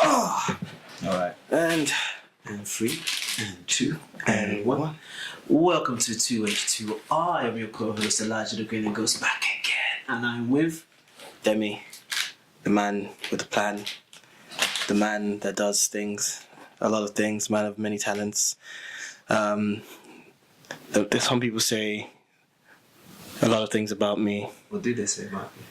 Oh. Alright. And 3, and 2, and 1. Welcome to 2H2. I am your co-host Elijah the Green and Ghost back again. And I'm with Demi, the man with a plan, the man that does things, a lot of things, man of many talents. Some people say a lot of things about me. What do they say about me?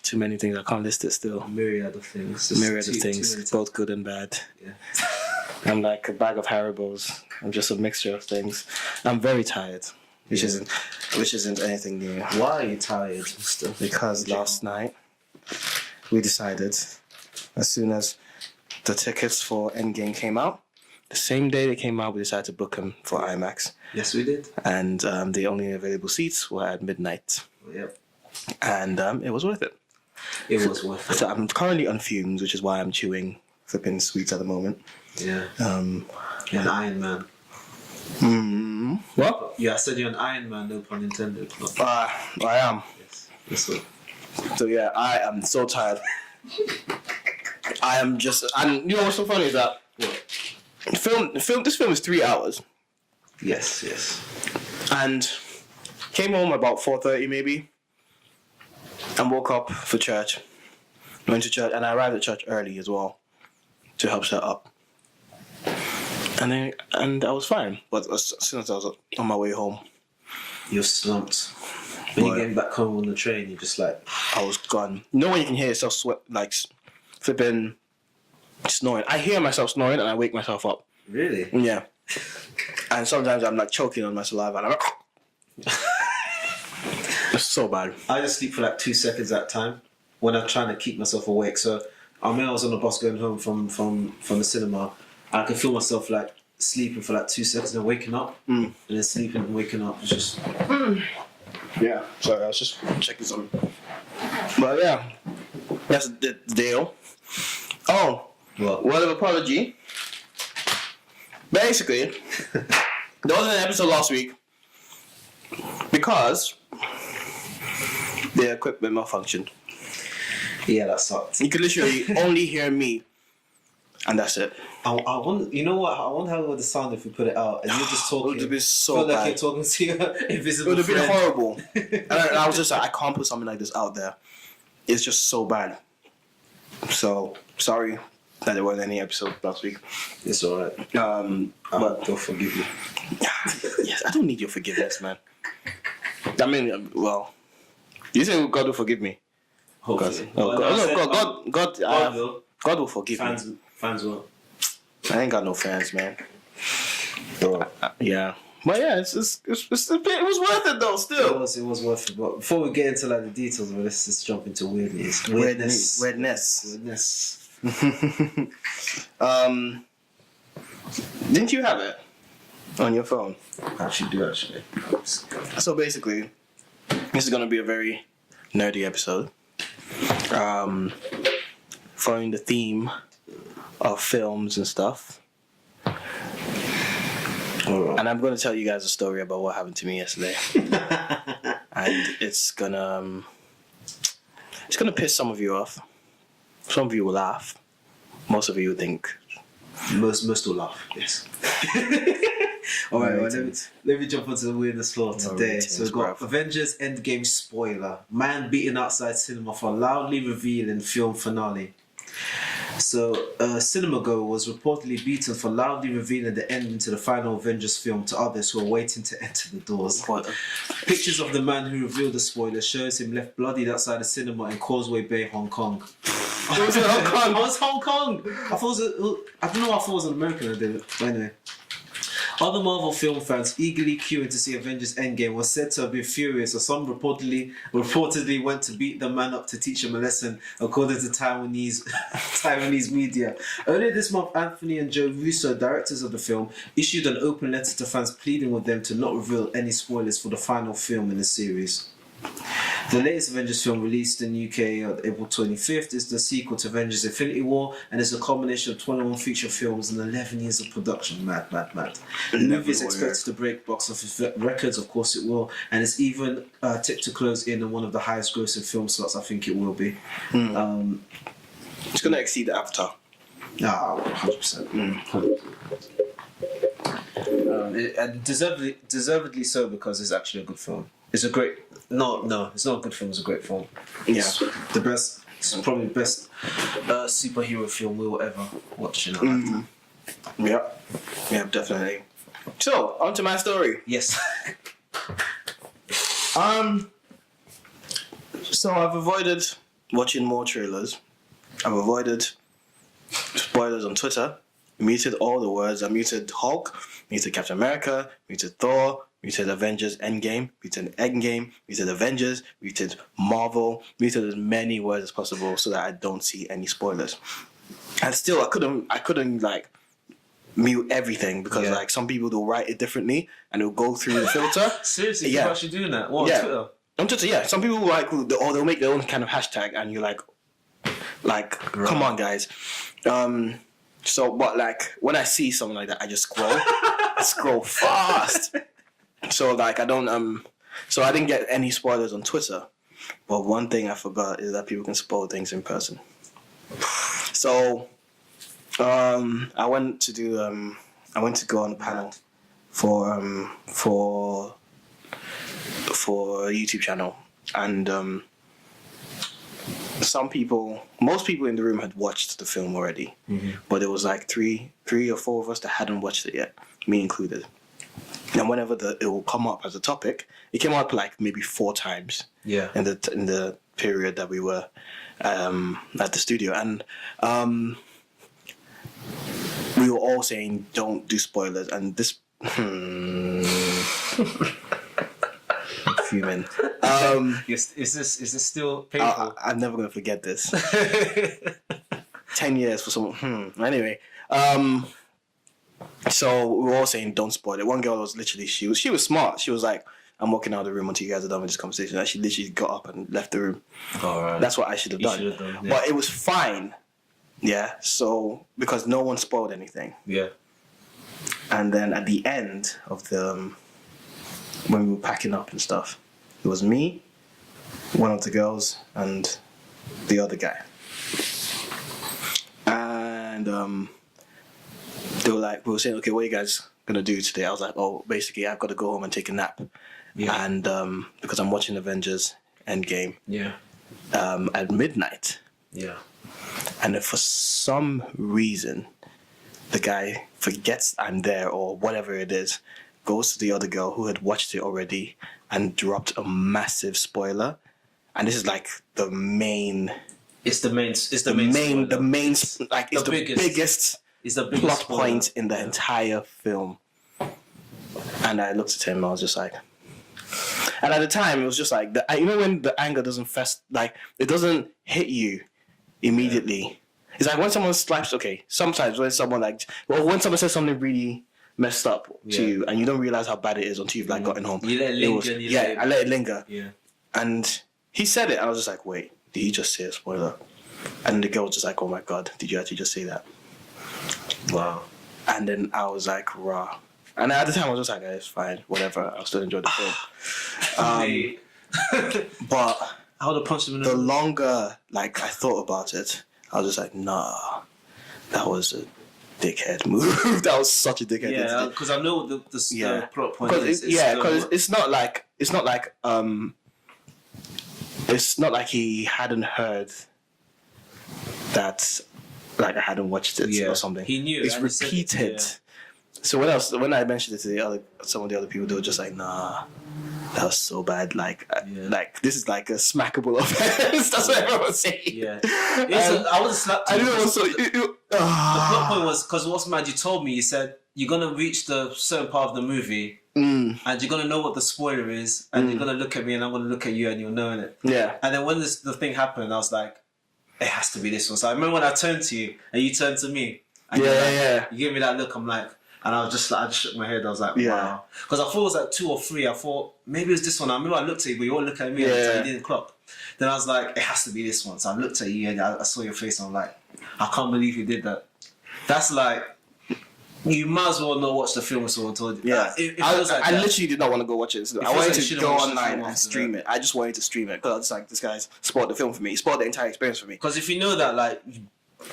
Too many things, I can't list it still. Myriad of things. Myriad of things, both good and bad. Yeah. I'm like a bag of Haribo's. I'm just a mixture of things. I'm very tired, which isn't anything new. Why are you tired still? Because last night we decided, as soon as the tickets for Endgame came out, the same day they came out, we decided to book them for IMAX. Yes, we did. And the only available seats were at midnight. Yep. And it was worth it. It was worth it. So I'm currently on fumes, which is why I'm chewing flipping sweets at the moment. Yeah. You're an Iron Man. What? Yeah, I said you're an Iron Man, no pun intended. I am. Yes. Yes, sir. So yeah, I am so tired. I am just, and you know what's so funny is that this film is 3 hours. Yes, yes. And came home about 4:30 maybe, and woke up for church. Went to church, and I arrived at church early as well to help set up. And I was fine, but as soon as I was on my way home, You're slumped. When you get back home on the train, you're just like, I was gone. You know when you can hear yourself sweat, like flipping, snoring. I hear myself snoring and I wake myself up. really? Yeah. And sometimes I'm like choking on my saliva and I'm like, it's so bad. I just sleep for like 2 seconds at a time when I'm trying to keep myself awake. So I was on the bus going home from the cinema. I could feel myself like sleeping for like 2 seconds and then waking up, and then sleeping and waking up. It's just Yeah. Sorry, I was just checking something. But yeah, that's the deal. Oh, what? word of apology. Basically, there wasn't an episode last week because the equipment malfunctioned. Yeah, that sucked. You could literally only hear me, and that's it. I wonder, you know what? I wonder how it would sound if we put it out and you're just talking. It would have been so felt bad. like you're talking to your invisible It would have been friend. horrible. And I was just like, I can't put something like this out there. It's just so bad. So sorry that there wasn't any episode last week. It's alright. But they'll forgive you. yes, I don't need your forgiveness, man. I mean, well, you say God will forgive me. Hopefully. God will forgive me. Fans will. I ain't got no fans, man. Yeah. But yeah, it was worth it though, still. It was worth it. But before we get into like the details of it, let's just jump into weirdness. Weirdness. Didn't you have it on your phone? I actually do, actually. So basically, this is going to be a very nerdy episode. Following the theme of films and stuff. Right. And I'm going to tell you guys a story about what happened to me yesterday. And it's gonna piss some of you off. Some of you will laugh. Most of you will think. Most will laugh, yes. Alright, let me jump onto the weirdness floor today. So we've got Avengers Endgame spoiler. Man beaten outside cinema for loudly revealing film finale. So, a cinema goer was reportedly beaten for loudly revealing the ending to the final Avengers film to others who were waiting to enter the doors. What? Pictures of the man who revealed the spoiler shows him left bloodied outside the cinema in Causeway Bay, Hong Kong. It was in Hong Kong. Oh, it's Hong Kong. I don't know. I thought it was an American. I did it. But anyway. Other Marvel film fans eagerly queuing to see Avengers Endgame were said to have been furious, as some reportedly went to beat the man up to teach him a lesson, according to Taiwanese media. Earlier this month, Anthony and Joe Russo, directors of the film, issued an open letter to fans pleading with them to not reveal any spoilers for the final film in the series. The latest Avengers film released in UK on April 25th is the sequel to Avengers Infinity War and is a combination of 21 feature films and 11 years of production. Mad. The movie is expected to break box office records, of course it will, and it's even tipped to close in on one of the highest grossing film slots. I think it will be. It's going to exceed Avatar. 100%. And deservedly so, because it's actually a good film. It's a great... No, it's not a good film, it's a great film. It's the best... It's probably the best superhero film we will ever watch in our lifetime. Yeah, definitely. So, on to my story. Yes. So I've avoided watching more trailers. I've avoided spoilers on Twitter. Muted all the words. I muted Hulk, muted Captain America, muted Thor, muted Avengers Endgame, muted Avengers, muted Marvel, muted as many words as possible so that I don't see any spoilers. And still, I couldn't like mute everything because like some people they'll write it differently and it'll go through the filter. Seriously, people actually doing that? What, on Twitter? On Twitter, yeah. Some people like, or they'll make their own kind of hashtag, and you're like, come on, guys. So, but like when I see something like that, I just scroll, I scroll fast. So like I don't so I didn't get any spoilers on Twitter. But one thing I forgot is that people can spoil things in person. So, I went to go on a panel for a YouTube channel, and most people in the room had watched the film already, but there was like three or four of us that hadn't watched it yet, me included. And whenever it will come up as a topic, it came up like maybe 4 times. Yeah. In the period that we were at the studio, and we were all saying don't do spoilers, and this. I'm fuming. Is this still painful? I'm never gonna forget this. 10 years for someone. Anyway, so we were all saying don't spoil it. One girl was literally she was smart. She was like, I'm walking out of the room until you guys are done with this conversation. And she literally got up and left the room. All right. That's what I should have done. Yeah. But it was fine. Yeah. So because no one spoiled anything. Yeah. And then at the end of when we were packing up and stuff, it was me, one of the girls, and the other guy. And we were saying, okay, what are you guys gonna do today? I was like, oh, basically, I've got to go home and take a nap. Yeah. And because I'm watching Avengers Endgame. Yeah. At midnight. Yeah. And if for some reason the guy forgets I'm there or whatever it is, goes to the other girl who had watched it already and dropped a massive spoiler. And this is like the biggest plot point in the entire film. And I looked at him and I was just like, and at the time it was just like, when the anger doesn't like it doesn't hit you immediately. Yeah. It's like when someone slaps, sometimes when someone when someone says something really messed up to you and you don't realize how bad it is until you've gotten home. You let it linger. I let it linger. Yeah. And he said it and I was just like, wait, did he just say a spoiler? And the girl was just like, oh my God, did you actually just say that? Wow. And then I was like, raw. And at the time I was just like, it's fine, whatever, I'll still enjoy the film. But I would have punched him in the longer I thought about it, I was just like, nah, that was a dickhead move. That was such a dickhead. Yeah, because I know the plot point is. Because it's not like he hadn't heard that. I hadn't watched it or something. He knew. It's repeated. So when I mentioned it to some of the other people, they were just like, nah, that was so bad. This is like a smackable offense. That's what everyone was saying. Yeah. I was slapped. I didn't also. The plot point was because what's mad? You told me. You said you're gonna reach the certain part of the movie, and you're gonna know what the spoiler is, and you're gonna look at me, and I'm gonna look at you, and you'll know it. Yeah. And then when the thing happened, I was like, it has to be this one. So I remember when I turned to you, and you turned to me. And you gave me that look. I'm like, And I was just like, I just shook my head. I was like, Yeah. wow. Because I thought it was like 2 or 3. I thought maybe it was this one. I remember I looked at you, but you all looked at me and you didn't clock. Then I was like, it has to be this one. So I looked at you and I saw your face and I'm like, I can't believe you did that. That's like, you might as well not watch the film if someone told you. Yeah. I literally did not want to go watch it. I wanted to go online and stream it. I just wanted to stream it because I was like, this guy's spoiled the film for me. He spoiled the entire experience for me. Because if you know that, like,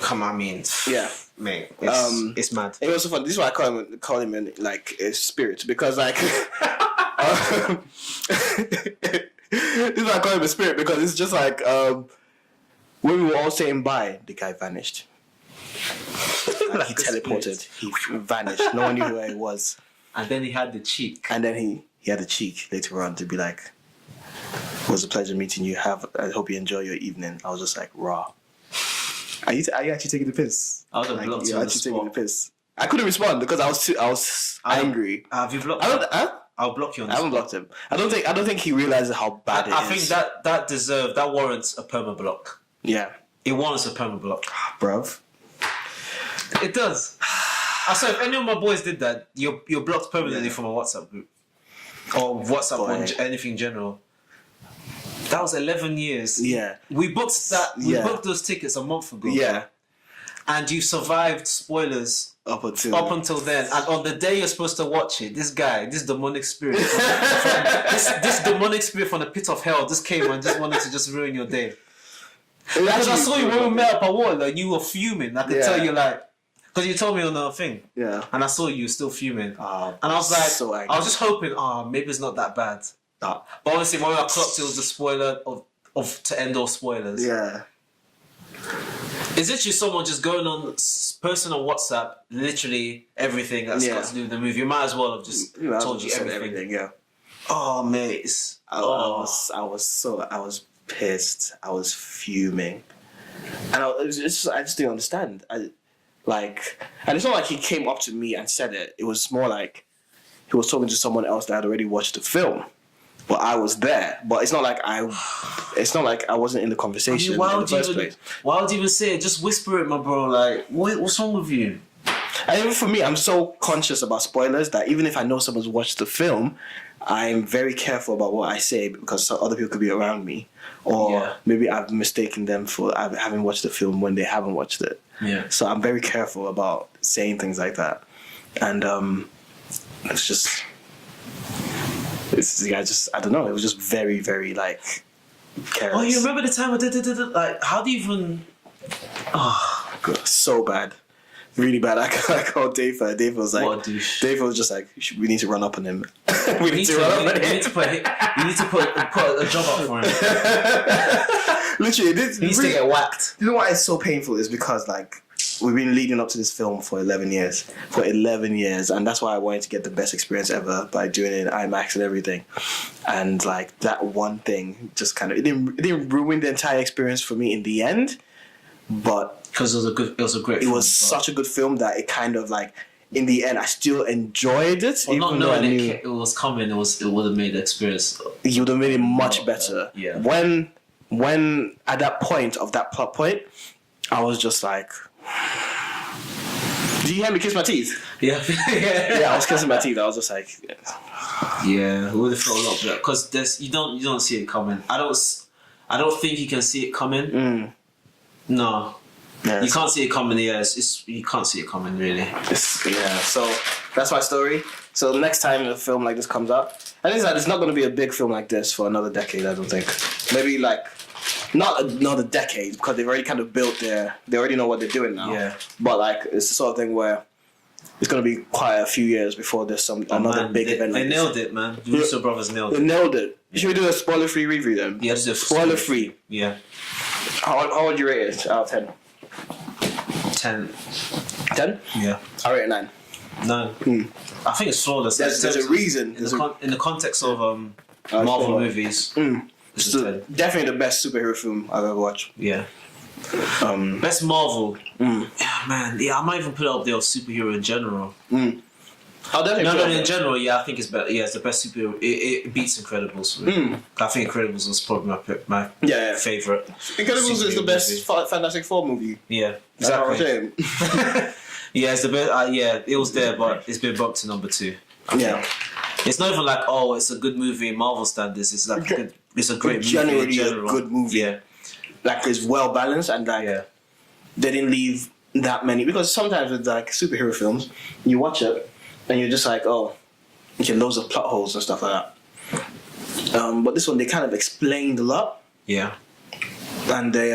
come on, I mean, yeah, mate, it's mad. It was so fun. This is why I call him in, like a spirit, because like this is why I call him a spirit, because it's just like when we were all saying bye, the guy vanished. Like he teleported. He vanished. No one knew who he was. And then he had the cheek. And then he had the cheek later on to be like, "It was a pleasure meeting you. I hope you enjoy your evening." I was just like, raw. Are you actually taking the piss? I was like, blocked you on the taking the piss. I couldn't respond because I was angry. Have you blocked him? I'll block you on the I haven't blocked him. I don't think he realizes how bad it is. I think that warrants a perma block. Yeah. It warrants a perma block. Bruv. It does. I said if any of my boys did that, you're blocked permanently from a WhatsApp group. Or WhatsApp or anything in general. That was 11 years. Yeah. We booked booked those tickets a month ago. Yeah. And you survived spoilers up until then. And on the day you're supposed to watch it, this demonic spirit this demonic spirit from the pit of hell just came and just wanted to just ruin your day. Because I saw you when we met up at work, like you were fuming. I could tell you like, because you told me on the thing. Yeah. And I saw you still fuming. And I was like, so I was just hoping, maybe it's not that bad. But obviously when I clocked it was the spoiler of to end all spoilers. Yeah. Is it just someone just going on posting on WhatsApp literally everything that's got to do with the movie? You might as well have just told you everything. Yeah. Oh mate, I was pissed. I was fuming, and I just didn't understand. And it's not like he came up to me and said it. It was more like he was talking to someone else that had already watched the film. But I was there. But it's not like I wasn't in the conversation in the first place. Why would you even say it? Just whisper it, my bro. Like, what's wrong with you? And even for me, I'm so conscious about spoilers that even if I know someone's watched the film, I'm very careful about what I say because other people could be around me. Or maybe I've mistaken them for having watched the film when they haven't watched it. Yeah. So I'm very careful about saying things like that. And it's just... I don't know, it was just very, very, like, careless. Oh, you remember the time I did like, how do you even... Oh, God, so bad. Really bad. I called Dave. Dave was like... What a douche. Dave was just like, we need to run up on him. We need to put a job up for him. Literally, he needs to get whacked. You know why it's so painful is because, like, we've been leading up to this film for 11 years. And that's why I wanted to get the best experience ever by doing it in IMAX and everything. And like that one thing just kind of it didn't ruin the entire experience for me in the end. But because it was a great film. It was such a good film that it kind of like in the end I still enjoyed it. Well, not knowing it was coming, it would have made the experience. It would have made it much better. Yeah. When at that point of that plot point, I was just like, do you hear me kiss my teeth? Yeah. Yeah, I was kissing my teeth. I was just like, yeah, it would have felt a lot better because you don't see it coming. I don't think you can see it coming. No, you can't see it coming. Yeah, you can't see it coming really. So that's my story. So the next time a film like this comes out, and it's not going to be a big film like this for another decade. I don't think. Maybe like. Not another decade because they've already kind of built they already know what they're doing now. Yeah. But like it's the sort of thing where it's gonna be quite a few years before there's another big event. They nailed it, man. The Russo brothers nailed it. They nailed it. Should we do a spoiler-free review then? Yeah, just spoiler-free. Yeah. How would you rate it out of 10? 10. 10? Yeah. I rate it 9. 9. I think it's flawless. There's a reason. In the context of Marvel movies. It's definitely the best superhero film I've ever watched. Yeah. Best Marvel. Yeah, man. Yeah, I might even put it up there with superhero in general. I'll definitely in general, yeah, I think it's better. Yeah, it's the best superhero. It beats Incredibles. I think Incredibles was probably my favourite. Incredibles is the best Fantastic Four movie. Yeah, exactly. Yeah, it's the best. Yeah, it was there, but it's been bumped to number 2. Yeah. It's not even like, oh, it's a good movie in Marvel standards. It's like it's a great movie. Generally in general. a good movie. Yeah. Like it's well balanced and like they didn't leave that many, because sometimes with like superhero films, you watch it and you're just like, oh, okay, loads of plot holes and stuff like that. But this one they kind of explained a lot. Yeah. And they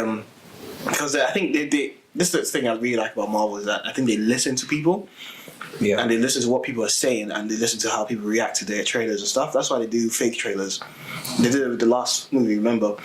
because I think they this is the thing I really like about Marvel, is that I think they listen to people. Yeah. And they listen to what people are saying, and they listen to how people react to their trailers and stuff. That's why they do fake trailers. They did it with the last movie, remember?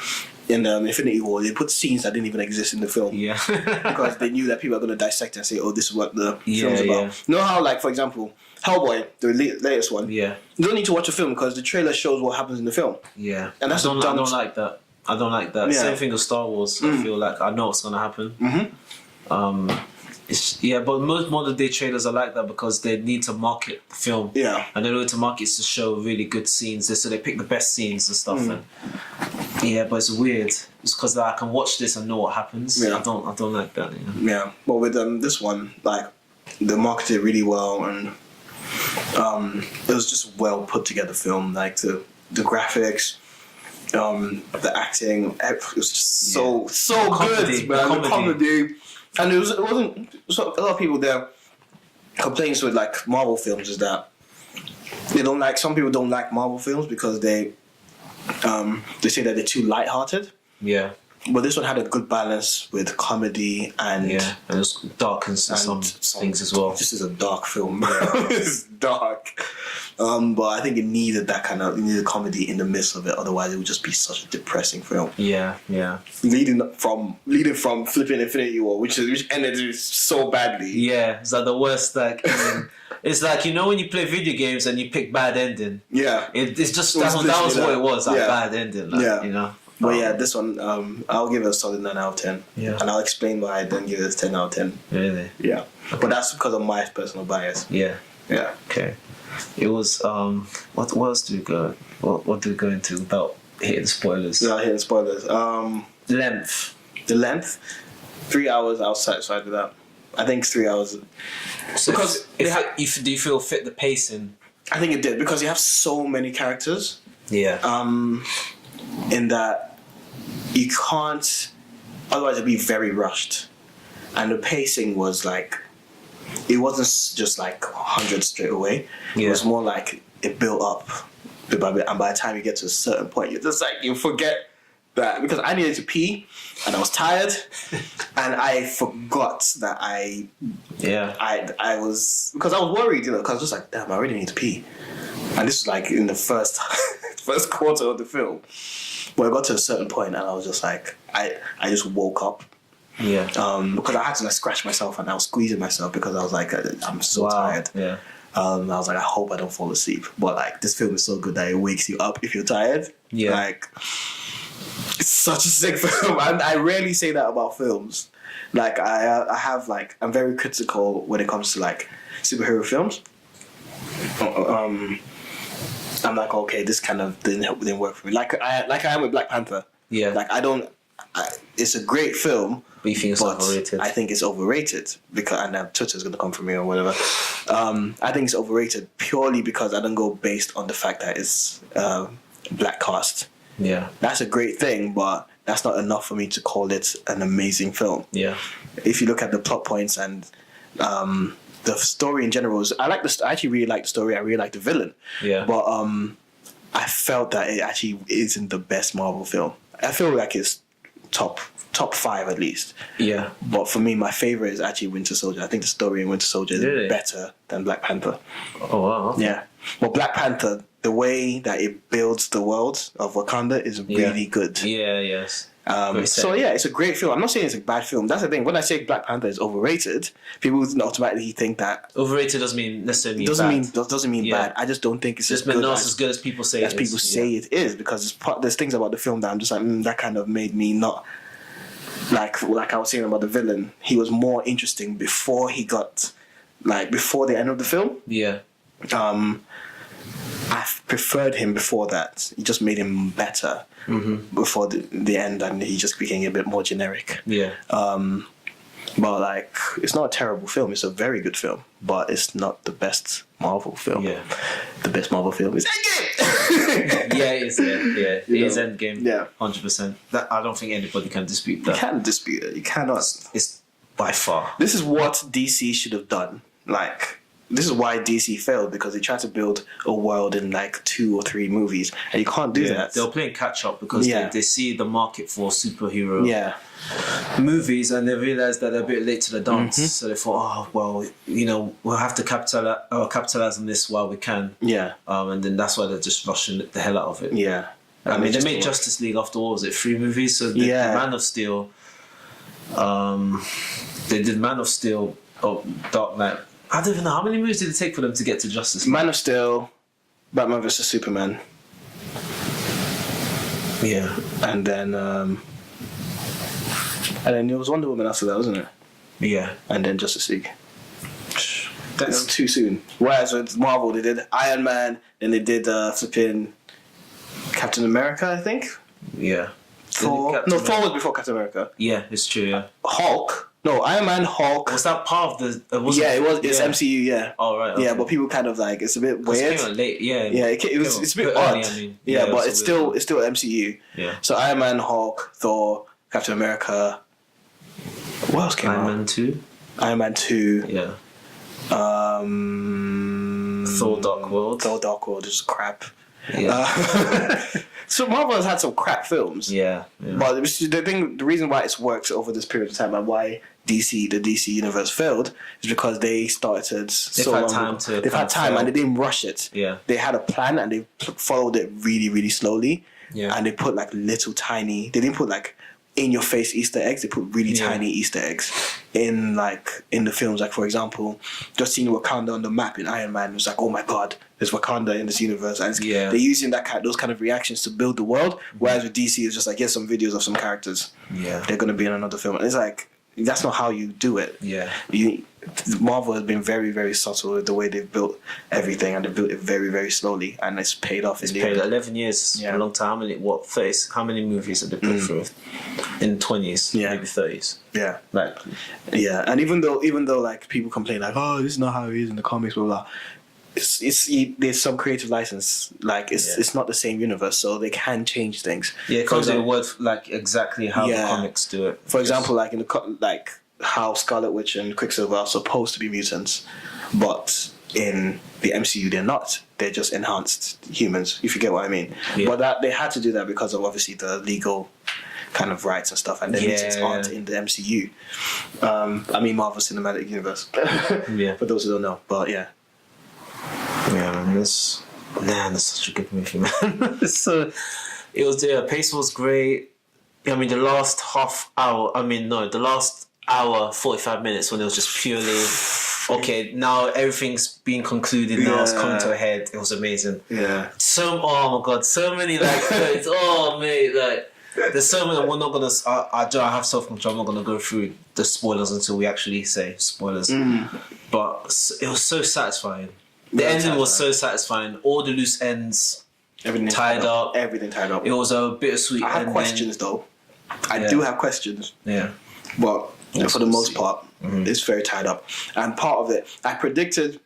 In Infinity War, they put scenes that didn't even exist in the film. Yeah. Because they knew that people are going to dissect and say, oh, this is what the film's about. Yeah. You know how, like, for example, Hellboy, the latest one, Yeah. you don't need to watch a film because the trailer shows what happens in the film. Yeah. And that's I don't like that. I don't like that. Yeah. Same thing with Star Wars. I feel like I know what's going to happen. Mm-hmm. But most modern day trailers are like that because they need to market the film. Yeah. And in order to market is to show really good scenes. So they pick the best scenes and stuff. And yeah, but it's weird. It's because I can watch this and know what happens. Yeah. I don't like that. You know? Yeah. But with this one, like, they marketed it really well, and it was just well put together film. Like the graphics, the acting, it was just so Comedy, good, man. The comedy. And it wasn't so, a lot of people there complaints with like Marvel films is that some people don't like Marvel films because they say that they're too lighthearted. Yeah. But this one had a good balance with comedy and and it's dark and some things as well. This is a dark film. It's dark. But I think it needed comedy in the midst of it. Otherwise, it would just be such a depressing film. Yeah. Leading from flipping Infinity War, which ended so badly. Yeah, it's like the worst. Like, it's like, you know, when you play video games and you pick bad ending. Yeah, it's just that was what it was. Like, bad ending. Like, yeah, you know. But yeah, this one, I'll give it a solid 9 out of 10. Yeah. And I'll explain why I didn't give it a 10 out of 10. Really? Yeah. But that's because of my personal bias. Yeah. Yeah. Okay. It was what else do we go? What do we go into without hitting spoilers? Without hitting spoilers. Length. The length, 3 hours. I was satisfied with that. I think it's 3 hours. So because do you feel fit the pacing? I think it did, because you have so many characters. Yeah. In that you can't, otherwise it'd be very rushed. And the pacing was like, it wasn't just like 100 straight away. Yeah. It was more like it built up bit by bit, and by the time you get to a certain point, you're just like, you forget that, because I needed to pee and I was tired and I forgot that I was, because I was worried, because I was just like, damn, I really need to pee. And this was like in the first quarter of the film. But I got to a certain point and I was just like, I just woke up. Yeah. Because I had to like scratch myself and I was squeezing myself because I was like, I'm so tired. Yeah. I was like, I hope I don't fall asleep. But like, this film is so good that it wakes you up if you're tired. Yeah. Like, it's such a sick film. And I rarely say that about films. Like, I have like, I'm very critical when it comes to like superhero films. I'm like, okay, this kind of didn't work for me. Like I am with Black Panther. Yeah. Like it's a great film. But you think it's overrated? I think it's overrated because, and Twitter's gonna come for me or whatever. I think it's overrated purely because I don't go based on the fact that it's black cast. Yeah. That's a great thing, but that's not enough for me to call it an amazing film. Yeah. If you look at the plot points and the story in general, I actually really like the story. I really like the villain. Yeah. But I felt that it actually isn't the best Marvel film. I feel like it's top 5 at least. Yeah. But for me, my favorite is actually Winter Soldier. I think the story in Winter Soldier is better than Black Panther. Oh wow. Okay. Yeah. But Black Panther, the way that it builds the world of Wakanda is really good. Yeah. Yes. So yeah, it's a great film. I'm not saying it's a bad film. That's the thing. When I say Black Panther is overrated, people automatically think that overrated doesn't mean necessarily doesn't mean bad. I just don't think it's just not as good as people say. As people say it is, because there's things about the film that I'm just like that kind of made me not like I was saying about the villain. He was more interesting before he got before the end of the film. Yeah. I preferred him before that. It just made him better before the end, and he just became a bit more generic. Yeah. But like, it's not a terrible film. It's a very good film, but it's not the best Marvel film. Yeah. The best Marvel film is Endgame. Yeah, it is. Yeah, it is Endgame. Yeah, 100%. That I don't think anybody can dispute that. You can't dispute it. You cannot. It's by far. This is what DC should have done. Like, this is why DC failed, because they tried to build a world in like 2 or 3 movies, and you can't do that. They're playing catch up because they see the market for superhero movies, and they realized that they're a bit late to the dance. So they thought, oh well, you know, we'll have to capitalize on this while we can. Yeah. And then that's why they're just rushing the hell out of it. Yeah. I mean, they made Justice League after all. Was it 3 movies? So the Man of Steel. They did Man of Steel, Dark Knight. I don't even know how many movies did it take for them to get to Justice League? Man of Steel, Batman vs Superman. Yeah, and then there was Wonder Woman after that, wasn't it? Yeah, and then Justice League. That's too soon. Whereas with Marvel, they did Iron Man, then they did flipping Captain America, I think. Yeah. Thor. No, Thor was before Captain America. Yeah, it's true. Yeah. Hulk. No, Iron Man, Hulk. Was that part of the? It was. It's MCU. Yeah. Oh right. Okay. Yeah, but people kind of like it's a bit weird. It came out late. Yeah. Yeah, it's a bit odd. Early, I mean. Yeah, but it's still MCU. Yeah. So Iron Man, Hulk, Thor, Captain America. What else came out? Iron Man 2. Iron Man 2. Yeah. Thor: Dark World. Thor: Dark World is crap. Yeah. So Marvel has had some crap films. Yeah. But the reason why it's worked over this period of time and why the DC universe failed is because they started They've had time and they didn't rush it. Yeah. They had a plan and they followed it really, really slowly. Yeah. And they put like little tiny. They didn't put like in your face Easter eggs. They put really tiny Easter eggs in the films. Like for example, just seeing Wakanda on the map in Iron Man, it was like, oh my god, there's Wakanda in this universe, and they're using those kind of reactions to build the world. Whereas with DC, it's just like, here's some videos of some characters. Yeah, they're gonna be in another film, and it's like that's not how you do it. Yeah, Marvel has been very, very subtle with the way they've built everything, and they built it very, very slowly, and it's paid off. It's paid 11 years, a long time. How many movies have they put through? In 20s, maybe 30s. Yeah, and even though like people complain like, oh, this is not how it is in the comics, blah blah. There's some creative license. Like it's not the same universe, so they can change things. Yeah, it comes in a word like exactly how the comics do it. For example, like in the how Scarlet Witch and Quicksilver are supposed to be mutants, but in the MCU they're not. They're just enhanced humans, if you get what I mean. Yeah. But they had to do that because of obviously the legal kind of rights and stuff, and the mutants aren't in the MCU. I mean Marvel Cinematic Universe. For those who don't know, but yeah. Yeah, man, that's such a good movie, man. The pace was great. I mean, the last hour, 45 minutes when it was just purely, okay, now everything's being concluded, now it's coming to a head. It was amazing. Yeah. Oh my god, so many quotes. Oh mate, there's so many. We're not gonna. I have self-control. I'm not gonna go through the spoilers until we actually say spoilers. But it was so satisfying. The ending was so satisfying. All the loose ends, everything tied up. Everything tied up. It was a bittersweet. I have questions though. I do have questions. Yeah. But for the most part, it's very tied up. And part of it, I predicted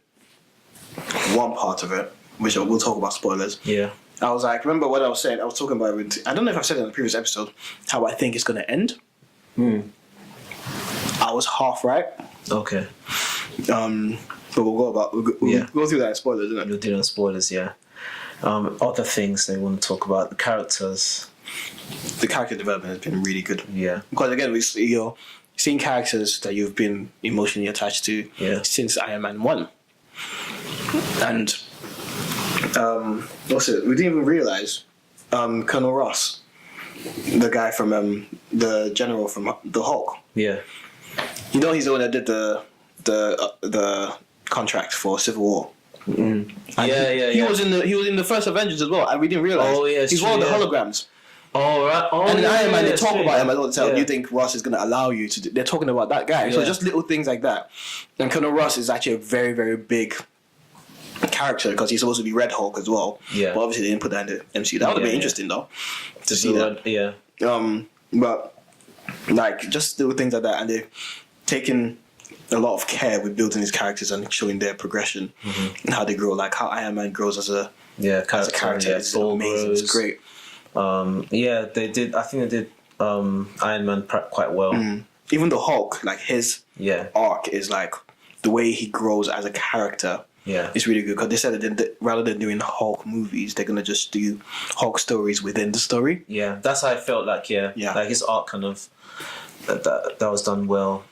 one part of it, which we'll talk about spoilers. Yeah. I was like, remember what I was saying? I was talking about it. I don't know if I've said it in the previous episode, how I think it's going to end. I was half right. Okay. But we'll go through that in spoilers, isn't it? We'll do it in spoilers, yeah. Other things they want to talk about, the characters. The character development has been really good. Yeah. Because again, you're seeing characters that you've been emotionally attached to since Iron Man 1. And we didn't even realise Colonel Ross, the guy from the general from the Hulk. Yeah. You know, he's the one that did the contract for Civil War. Mm. He was in the first Avengers as well, and we didn't realise. Oh yeah, he's one of the holograms. Oh right. Oh, and in Iron Man, they talk about him all the time. You think Ross is going to allow you to? They're talking about that guy. So just little things like that. And Colonel Ross is actually a very, very big character because he's supposed to be Red Hulk as well. Yeah. But obviously they didn't put that in the MCU. That would have been interesting though to see that. Yeah. But like just little things like that, and taken a lot of care with building these characters and showing their progression and how they grow. Like how Iron Man grows as a character. Yeah, It's amazing. It's great. They did. I think they did Iron Man quite well. Even the Hulk, like his arc is like the way he grows as a character. Yeah, it's really good because they said that rather than doing Hulk movies, they're gonna just do Hulk stories within the story. Yeah, that's how I felt. Like like his arc kind of that was done well.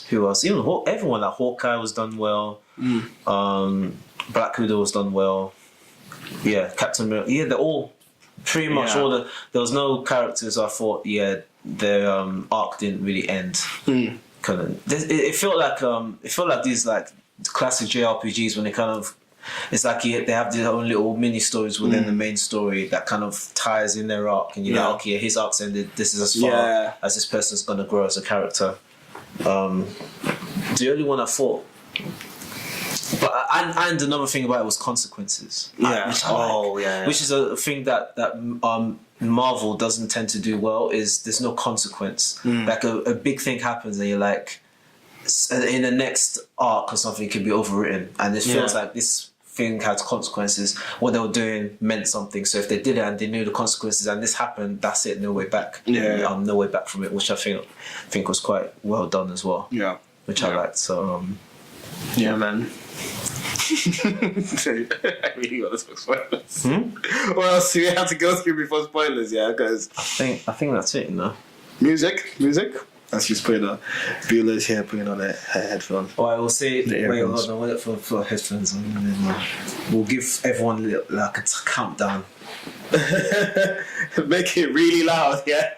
Who else? Even everyone, like Hawkeye was done well. Black Widow was done well. Yeah, Captain America. Yeah, they're all pretty much all the. There was no characters I thought. Yeah, their arc didn't really end. Kind of. It felt like these like classic JRPGs when they kind of. It's like they have their own little mini stories within the main story that kind of ties in their arc, and you're like, okay, his arc's ended. This is as far as this person's gonna grow as a character. The only one I thought, but and another thing about it was consequences. Which is a thing that Marvel doesn't tend to do well. Is there's no consequence. Like a big thing happens and you're like, in the next arc or something, it can be overwritten, and it feels like this thing had consequences. What they were doing meant something. So if they did it and they knew the consequences and this happened, that's it. No way back. No way back from it, which I think was quite well done as well. Yeah, which I liked. So yeah, man. I really want to talk spoilers. What else do we have to go through before spoilers? Yeah, because I think that's it. You know, music. As she's putting on, Beulah's here putting on her headphones. Oh, I will say, wait, hold on, wait for headphones on. And then, we'll give everyone like a countdown. Make it really loud, yeah.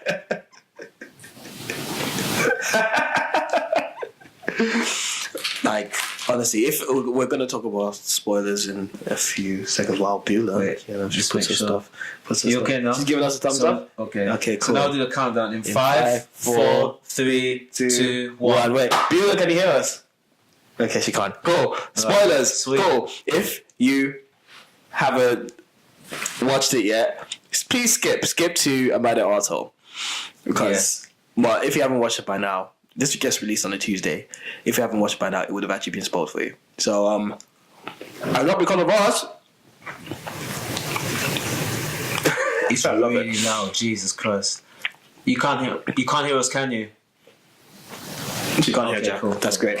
Like, honestly, if we're going to talk about spoilers in a few seconds while Beulah, just puts her stuff. You okay now? She's giving us a thumbs up? Okay. Okay, cool. So now I'll do the countdown in 5, 4, 3, 2, 1. Wait, Beulah, can you hear us? Okay, she can't. Cool. Spoilers. Sweet. Cool. If you haven't watched it yet, please skip to Amanda Arthur. Because, but if you haven't watched it by now, this gets released on a Tuesday. If you haven't watched it by now, it would have actually been spoiled for you. So, and not because of us. It's really loud. Jesus Christ! You can't hear us, can you? You can't hear Jack. Cool. That's great.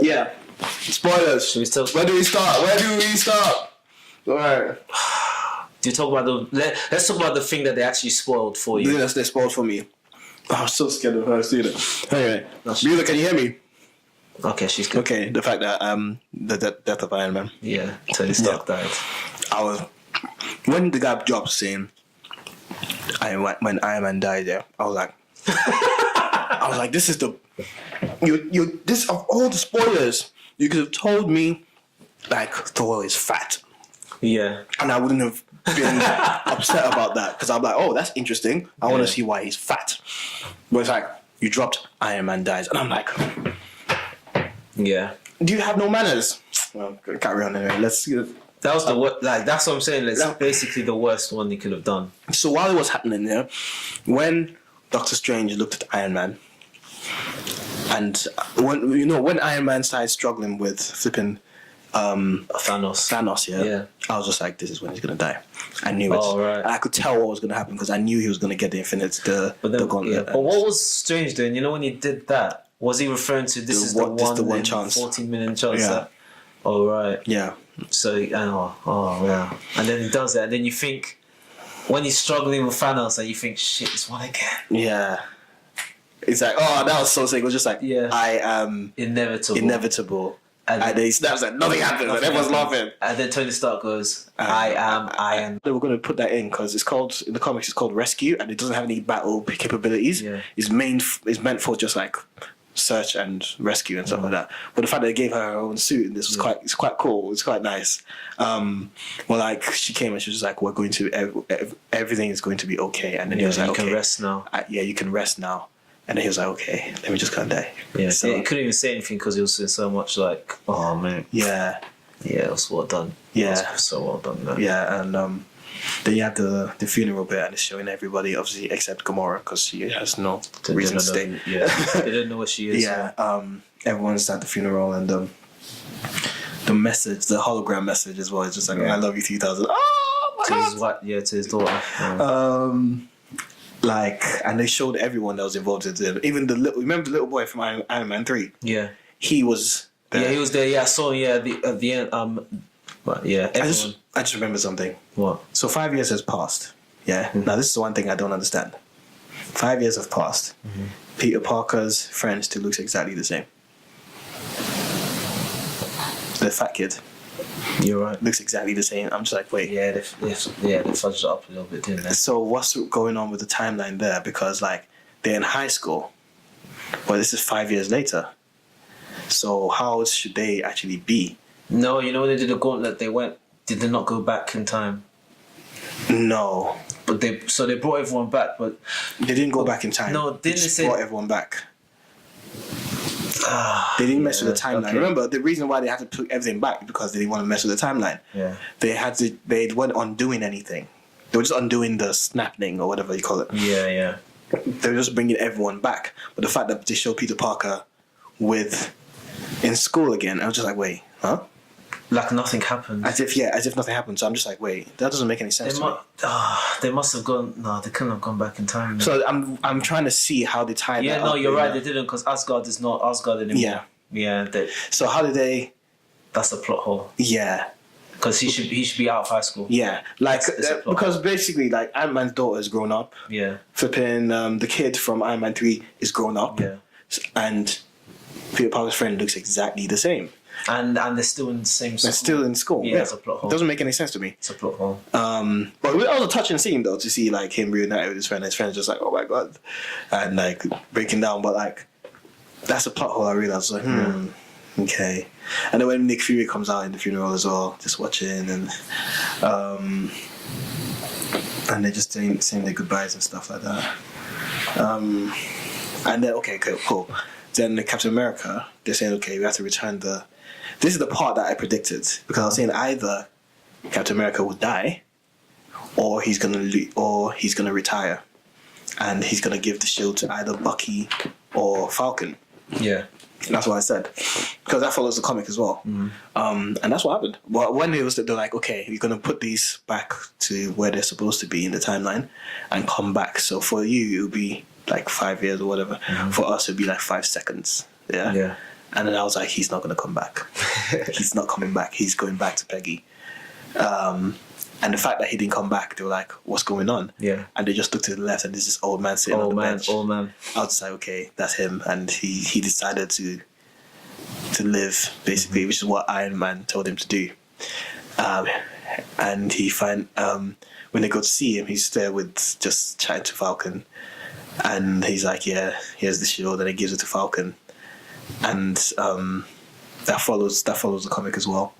Yeah. Spoilers. Where do we start? All right. Do you talk about let's talk about the thing that they actually spoiled for you. Yes, they spoiled for me. I'm so scared of her, see that. Anyway, Beulah, can you hear me? Okay, she's good. Okay, the fact that the death of Iron Man. Yeah, Tony Stark died. When the guy dropped saying, when Iron Man died, I was like, this is this of all the spoilers, you could have told me like Thor is fat. Yeah, and I wouldn't have been upset about that because I'm like, oh, that's interesting. I want to see why he's fat. But it's like, you dropped Iron Man dies, and I'm like, yeah. Do you have no manners? Well, carry on anyway. Let's. That was that's what I'm saying. It's basically the worst one they could have done. So while it was happening there, when Doctor Strange looked at Iron Man, and when Iron Man started struggling with flipping. Thanos, yeah. I was just like, this is when he's gonna die. I knew it. Right. I could tell what was gonna happen because I knew he was gonna get the gauntlet. Yeah. But what was strange then? You know, when he did that, was he referring to this is the one chance, 14 million chance? Yeah. Right. Yeah. So yeah, and then he does that, and then you think when he's struggling with Thanos, and you think, shit, it's one again. Yeah. It's like, oh, that was so sick. It was just like, I am inevitable. And then he snaps and nothing happens and everyone's laughing. And then Tony Stark goes, I am Iron. They were going to put that in because in the comics it's called Rescue and it doesn't have any battle capabilities. Yeah. It's meant for just like search and rescue and stuff like that. But the fact that they gave her own suit in this was quite cool. It's quite nice. Well, like she came and she was like, everything is going to be okay. And then he was like, okay, you can rest now. You can rest now. And then he was like, okay, let me just go and die. Yeah, so, he couldn't even say anything because he was saying so much like, oh man. Yeah. Yeah, it was well done. Yeah. It was so well done. Though. Yeah, and then you have the funeral bit, and it's showing everybody, obviously, except Gamora, because she has no reason to stay. Yeah, they don't know what she is. Yeah, everyone's at the funeral, and the message, the hologram message as well, is just like, I love you 3000. Oh my God! To his daughter. Yeah. And they showed everyone that was involved in it. Even remember the little boy from Iron Man 3? Yeah. He was there. Yeah, he was there. Yeah, I saw him. Yeah, at the end. But yeah, I just remember something. What? So 5 years has passed. Yeah. Mm-hmm. Now this is the one thing I don't understand. 5 years have passed. Mm-hmm. Peter Parker's friend still looks exactly the same. The fat kid. You're right. Looks exactly the same. I'm just like, wait. Yeah, they fudged it up a little bit, didn't they? So what's going on with the timeline there? Because they're in high school, but this is 5 years later. So how should they actually be? No, you know when they did the gauntlet, did they not go back in time? No. But they brought everyone back, but they didn't go back in time. No, didn't they say brought everyone back? They didn't mess with the timeline. Okay. Remember, the reason why they had to put everything back because they didn't want to mess with the timeline. Yeah. They weren't undoing anything. They were just undoing the snapping or whatever you call it. Yeah, yeah. They were just bringing everyone back. But the fact that they show Peter Parker in school again, I was just like, wait, huh? Like nothing happened. As if nothing happened. So I'm just like, wait, that doesn't make any sense to me. They must have gone. No, they couldn't have gone back in time. No. So I'm trying to see how they tied that up. Yeah, no, you're right. They didn't, because Asgard is not Asgard anymore. Yeah. Yeah. So how did they? That's the plot hole. Yeah. Because he should be out of high school. Yeah, because basically, Ant-Man's daughter has grown up. Yeah. Flipping the kid from Iron Man 3 is grown up. Yeah. And Peter Parker's friend looks exactly the same. And they're still in the same school. They're still in school. Yeah, it's a plot hole. It doesn't make any sense to me. It's a plot hole. But it was a touching scene though to see him reunited with his friend. His friend's just like, oh my God, and breaking down. But that's a plot hole. I realized okay. And then when Nick Fury comes out in the funeral as well, just watching and they're just saying their goodbyes and stuff like that. And then okay, cool. Then Captain America, they're saying, okay, we have to return the. This is the part that I predicted, because I was saying either Captain America will die, or he's gonna retire, and he's gonna give the shield to either Bucky or Falcon. Yeah, and that's what I said, because that follows the comic as well. Mm-hmm. And that's what happened. But when they're like, okay, you're gonna put these back to where they're supposed to be in the timeline, and come back. So for you, it'll be 5 years or whatever. Mm-hmm. For us, it'd be 5 seconds. Yeah. Yeah. And then I was like, he's not going to come back. He's not coming back. He's going back to Peggy. And the fact that he didn't come back, they were like, what's going on? Yeah. And they just looked to the left, and there's this old man sitting on the bench. Old man. I was like, okay, that's him. And he decided to live, basically, which is what Iron Man told him to do. And when they go to see him, he's there with just chatting to Falcon. And he's like, yeah, here's the shield, and he gives it to Falcon. And that follows the comic as well.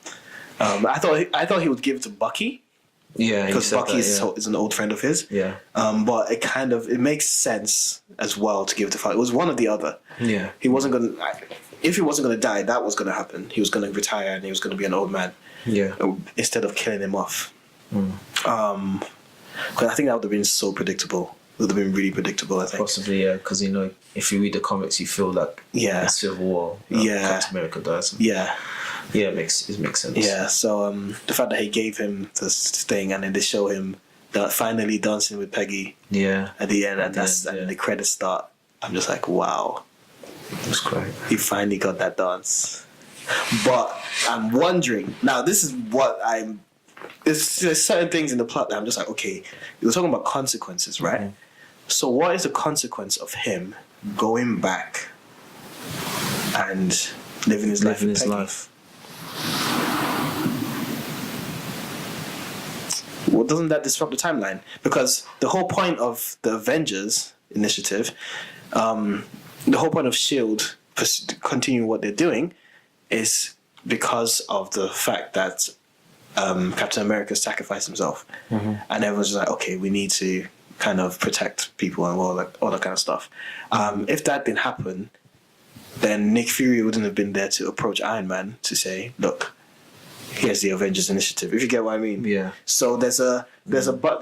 I thought he would give it to Bucky. Yeah, because Bucky is an old friend of his. Yeah. But it makes sense as well to give it to Falcon. It was one or the other. Yeah. He wasn't gonna. If he wasn't gonna die, that was gonna happen. He was gonna retire, and he was gonna be an old man. Yeah. Instead of killing him off. Because I think that would have been so predictable. It would have been really predictable, I think. Possibly, yeah, because if you read the comics, you feel like it's Civil War. Captain America dies. Yeah. Yeah, it makes sense. Yeah, so the fact that he gave him this thing, and then they show him finally dancing with Peggy. Yeah. At the end, and the credits start. I'm just like, wow. That's great. He finally got that dance. But I'm wondering now. This is what I'm. There's certain things in the plot that I'm just like, okay, you're talking about consequences, right? Mm-hmm. So what is the consequence of him going back and living his life? Well, doesn't that disrupt the timeline? Because the whole point of the Avengers initiative, the whole point of S.H.I.E.L.D. continuing what they're doing is because of the fact that Captain America sacrificed himself. Mm-hmm. And everyone's just like, okay, we need to kind of protect people and all that kind of stuff. If that didn't happen, then Nick Fury wouldn't have been there to approach Iron Man to say, look, here's the Avengers initiative. If you get what I mean. Yeah. So there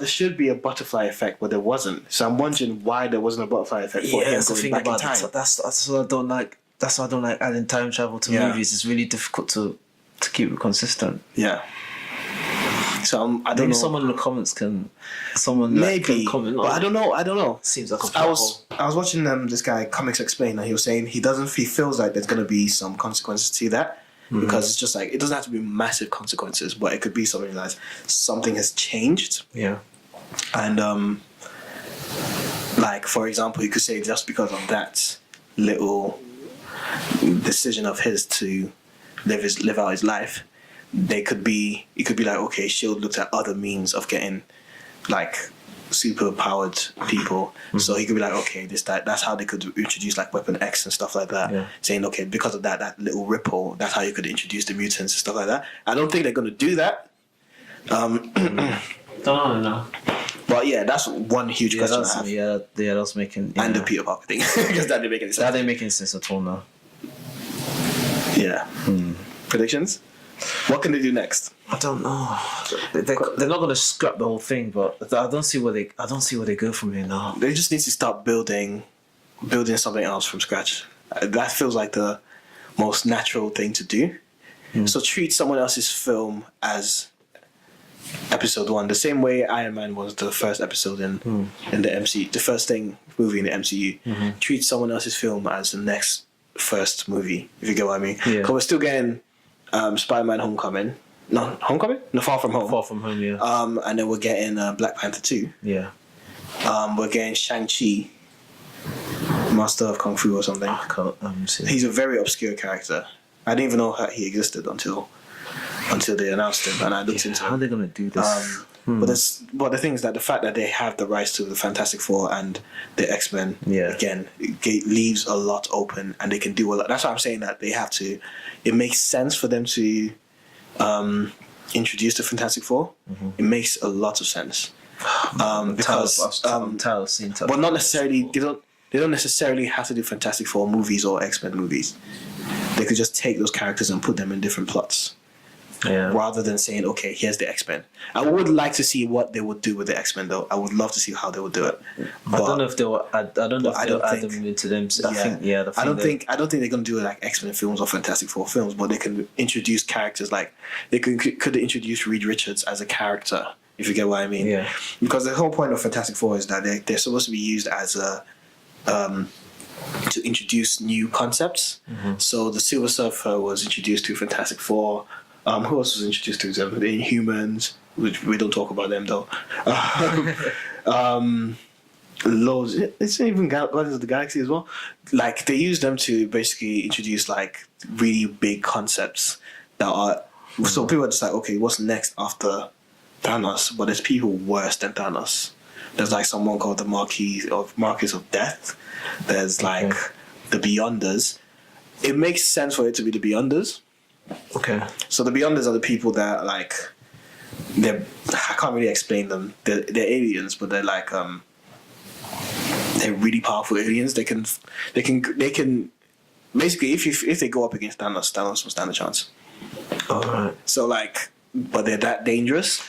should be a butterfly effect, but there wasn't. So I'm wondering why there wasn't a butterfly effect for him going back in time. That's what I don't like. That's why I don't like adding time travel to movies. It's really difficult to keep it consistent. Yeah. So I don't know. Someone in the comments can. Someone maybe can comment. But I don't know. Seems like I was watching this guy Comics Explain, and he was saying he feels like there's gonna be some consequences to that. Because it's just like, it doesn't have to be massive consequences, but it could be something like something has changed. Yeah. And like, for example, you could say just because of that little decision of his to live out his life, it could be like, okay, Shield looked at other means of getting like super powered people. So he could be like, okay, that's how they could introduce like Weapon X and stuff like that. Saying, okay, because of that little ripple, that's how you could introduce the mutants and stuff like that. I don't think they're gonna do that. Don't know. But yeah, that's one huge question I have. That's making and the Peter Parker thing, because that didn't make any sense. That didn't make any sense at all now. Yeah. Predictions? What can they do next? I don't know. They're not going to scrap the whole thing, but I don't see where they go from here now. They just need to start building something else from scratch. That feels like the most natural thing to do. So treat someone else's film as episode 1, the same way Iron Man was the first episode in the MCU, the first movie in the MCU. Treat someone else's film as the next first movie, if you get what I mean. Because we're still getting Spider-Man Homecoming. No, Homecoming? No, Far From Home. Far From Home, yeah. And then we're getting Black Panther 2. Yeah. We're getting Shang-Chi, Master of Kung Fu or something. I can't see. He's a very obscure character. I didn't even know he existed until they announced him, and I looked into how him. are they going to do this? But the thing is that the fact that they have the rights to the Fantastic Four and the X-Men, again, it leaves a lot open, and they can do a lot. That's why I'm saying that they have to. It makes sense for them to introduce the Fantastic Four. It makes a lot of sense because but not necessarily. They don't necessarily have to do Fantastic Four movies or X-Men movies. They could just take those characters and put them in different plots. Rather than saying, okay, here's the X-Men. I would like to see what they would do with the X-Men, though. I would love to see how they would do it. But I don't know if they'll add them into them. I don't think they're gonna do like X-Men films or Fantastic Four films, but they can introduce characters like they could introduce Reed Richards as a character, if you get what I mean. Yeah. Because the whole point of Fantastic Four is that they're supposed to be used as a to introduce new concepts. So the Silver Surfer was introduced to Fantastic Four. Who else was introduced to them? The Inhumans, which we don't talk about them though. Loads. It's even Guardians of the Galaxy as well. Like they use them to basically introduce like really big concepts that are. So people are just like, okay, what's next after Thanos? But there's people worse than Thanos. There's like someone called the Marquis of Death. There's like the Beyonders. It makes sense for it to be the Beyonders. Okay. So the Beyonders are the people that like I can't really explain them. They're aliens, but they're like they're really powerful aliens. They can basically if they go up against Thanos will stand a chance. Alright. So like, but they're that dangerous.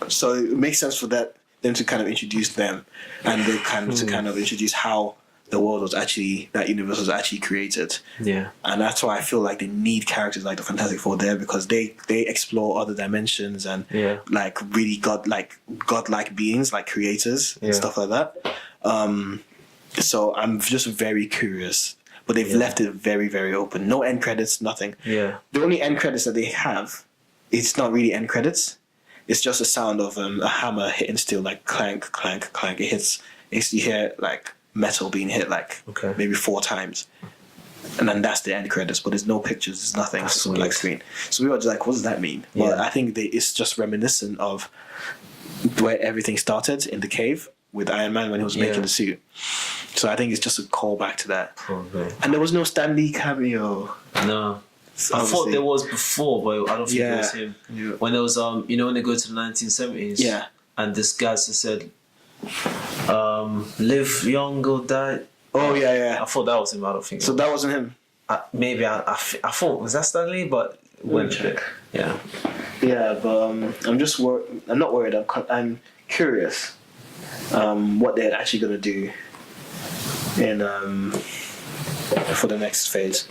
So it makes sense for them to kind of introduce them, and they to kind of introduce how the world was actually, that universe was actually created. Yeah. And that's why I feel like they need characters like the Fantastic Four there, because they explore other dimensions and like really godlike beings, like creators and stuff like that. So I'm just very curious. But they've left it very, very open. No end credits, nothing. Yeah. The only end credits that they have, it's not really end credits. It's just a sound of a hammer hitting steel, like clank, clank, clank. It hits. You hear like metal being hit like maybe 4 times, and then that's the end credits. But there's no pictures, there's nothing. It's just a black screen. So we were just like, what does that mean? Yeah. Well, I think it's just reminiscent of where everything started in the cave with Iron Man when he was making the suit. So I think it's just a callback to that. And there was no Stan Lee cameo. No. I thought there was before, but I don't think it was him. Yeah. When there was when they go to the 1970s, and this guy just said, "Live young or die." Oh yeah. I thought that was him. I don't think so. That wasn't him. Maybe I thought was that Stan Lee, but when check. Yeah. Yeah, but I'm just I'm not worried. I'm curious what they're actually gonna do in for the next phase.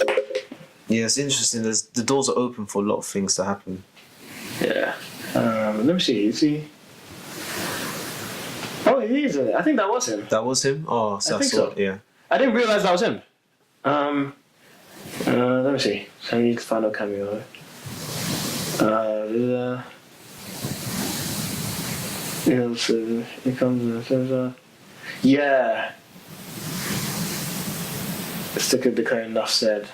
Yeah, it's interesting. The doors are open for a lot of things to happen. Yeah. Let me see. You see? Oh, he is in it. I think that was him. That was him? Oh, so I think so. Yeah. I didn't realize that was him. Let me see. So I need to find a cameo. It comes. Yeah. Sticker declaring enough said.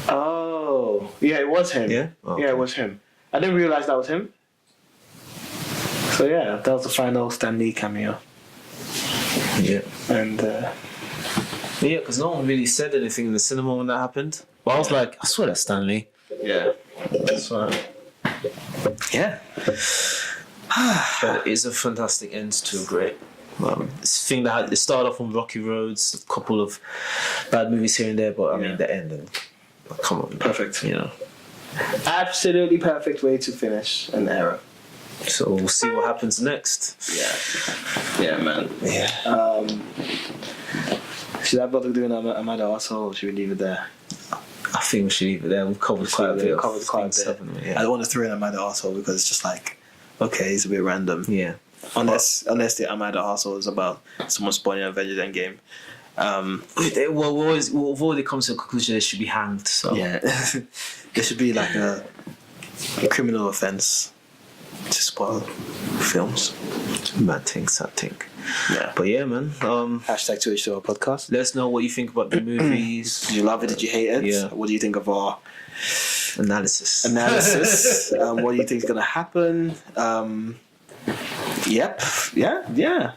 Oh, yeah, it was him. Yeah? Oh, okay. Yeah, it was him. I didn't realize that was him. So yeah, that was the final Stan Lee cameo. Yeah. And yeah, because no one really said anything in the cinema when that happened. But I was like, I swear that's Stanley. yeah, That's right. yeah. But it's a fantastic end to a great. It's a thing that it started off on rocky roads, a couple of bad movies here and there, but I mean the end and come on, Perfect. you know. Absolutely perfect way to finish an era. So we'll see what happens next. Yeah, man. Yeah. Should I bother doing Amanda also, or should we leave it there? I think we should leave it there. We've covered quite a bit. Covered quite a bit. Haven't we? I Yeah. don't want to throw in Amanda also because it's just like, okay, it's a bit random. Yeah. Unless the Amanda Hustle is about someone spoiling Avengers Endgame. Well, we've already come to a conclusion they should be hanged. So Yeah, there should be like a criminal offense to spoil films. mad things, sad thing. Yeah. But yeah, man. Hashtag Twitch to our podcast. Let us know what you think about the movies. Did you love it? Did you hate it? Yeah. What do you think of our Analysis. what do you think is gonna happen? Yep. Yeah.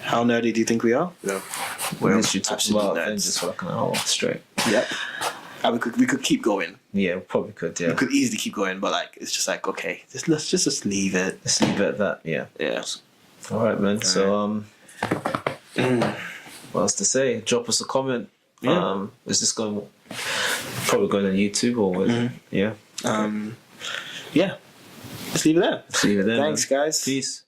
How nerdy do you think we are? No. We literally talked absolute about nerds. Avengers for like an hour straight. Yep. And we could keep going. Yeah, we probably could. Yeah. We could easily keep going, but like it's just like okay, let's just leave it. Let's leave it at that. Yeah. Yeah. All right, man. So what else to say? Drop us a comment. Yeah. Is this going? Probably going on YouTube or with, yeah. Yeah. Let's leave it there. See you there. Thanks, man. guys. Peace.